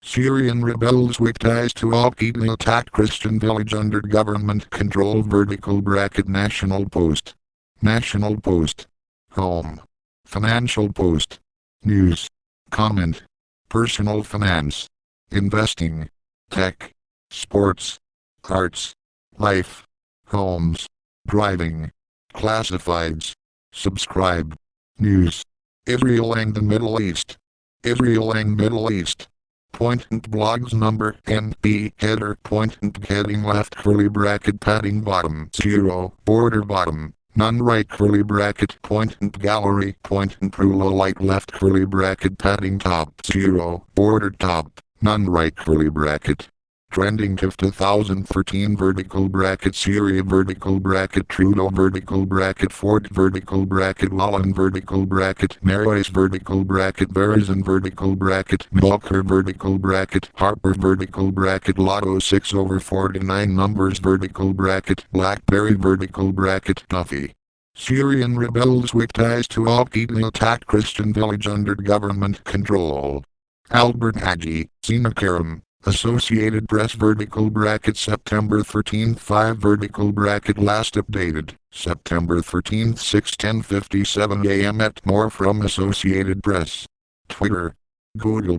Syrian rebels with ties to al-Qaeda attacked Christian village under government control. National Post. National Post. Home. Financial Post. News. Comment. Personal finance. Investing. Tech. Sports. Arts. Life. Homes. Driving. Classifieds. Subscribe. News. Israel and the Middle East. Israel and Middle East. Blogs number NB header heading left padding bottom 0 border bottom none right gallery ruler light left padding top 0 border top none right trending to 2013 Syria Trudeau Ford Wallen Marais Verizon Volker Harper Lotto 6/49 numbers BlackBerry Duffy. Syrian rebels with ties to al-Qaeda attacked Christian village under government control. Albert Haji, Sennacherem, Associated Press September 13, 5 last updated, September 13, 6:10:57 a.m. at more from Associated Press. Twitter, Google+,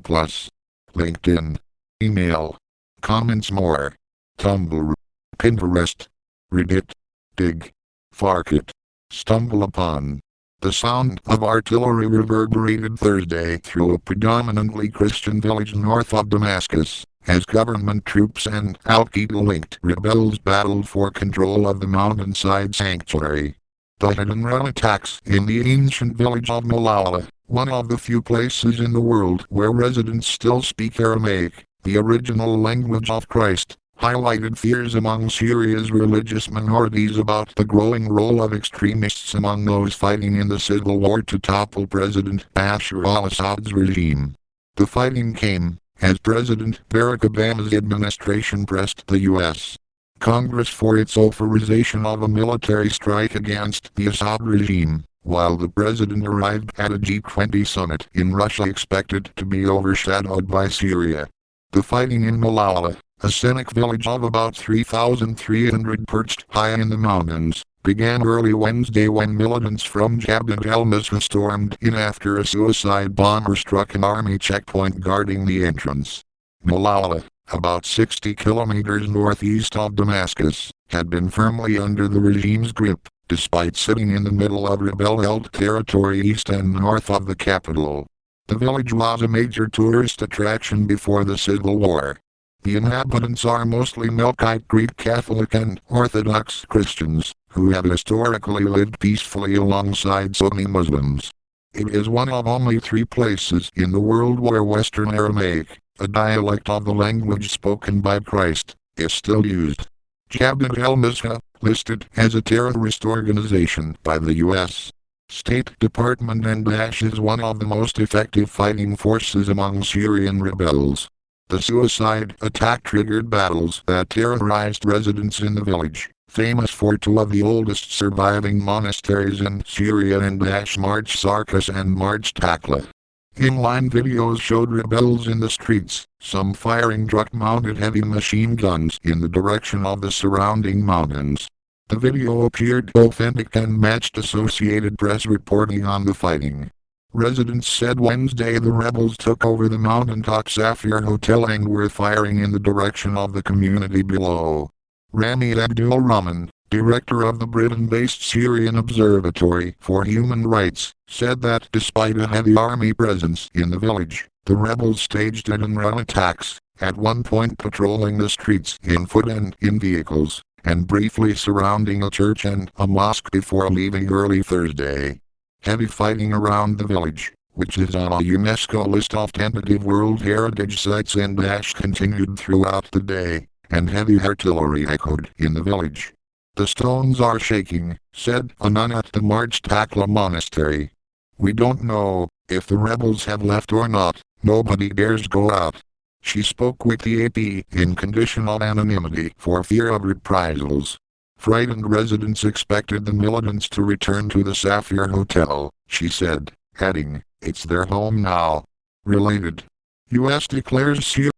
LinkedIn, email, comments more, Tumblr, Pinterest, Reddit, Dig, Farkit, Stumble Upon. The sound of artillery reverberated Thursday through a predominantly Christian village north of Damascus, as government troops and al-Qaeda-linked rebels battled for control of the mountainside sanctuary. The hit-and-run attacks in the ancient village of Malala, one of the few places in the world where residents still speak Aramaic, the original language of Christ, highlighted fears among Syria's religious minorities about the growing role of extremists among those fighting in the civil war to topple President Bashar al-Assad's regime. The fighting came as President Barack Obama's administration pressed the U.S. Congress for its authorization of a military strike against the Assad regime, while the president arrived at a G20 summit in Russia expected to be overshadowed by Syria. The fighting in Malala, a scenic village of about 3,300 perched high in the mountains, began early Wednesday when militants from Jabhat al-Nusra stormed in after a suicide bomber struck an army checkpoint guarding the entrance. Malala, about 60 kilometers northeast of Damascus, had been firmly under the regime's grip, despite sitting in the middle of rebel-held territory east and north of the capital. The village was a major tourist attraction before the civil war. The inhabitants are mostly Melkite Greek Catholic and Orthodox Christians, who have historically lived peacefully alongside Sunni Muslims. It is one of only 3 places in the world where Western Aramaic, a dialect of the language spoken by Christ, is still used. Jabhat al-Nusra, listed as a terrorist organization by the U.S. State Department and Daesh, is one of the most effective fighting forces among Syrian rebels. The suicide attack triggered battles that terrorized residents in the village, famous for 2 of the oldest surviving monasteries in Syria and Marj Sarkis and Marj Takla. Inline videos showed rebels in the streets, some firing truck-mounted heavy machine guns in the direction of the surrounding mountains. The video appeared authentic and matched Associated Press reporting on the fighting. Residents said Wednesday the rebels took over the mountaintop Safir Hotel and were firing in the direction of the community below. Rami Abdul Rahman, director of the Britain-based Syrian Observatory for Human Rights, said that despite a heavy army presence in the village, the rebels staged hit-and-run attacks, at one point patrolling the streets in foot and in vehicles, and briefly surrounding a church and a mosque before leaving early Thursday. Heavy fighting around the village, which is on a UNESCO list of tentative World Heritage Sites and continued throughout the day, and heavy artillery echoed in the village. "The stones are shaking," said a nun at the Marj Takla monastery. "We don't know if the rebels have left or not. Nobody dares go out." She spoke with the AP in conditional anonymity for fear of reprisals. Frightened residents expected the militants to return to the Safir Hotel, she said, adding, "It's their home now." Related. U.S. declares Syria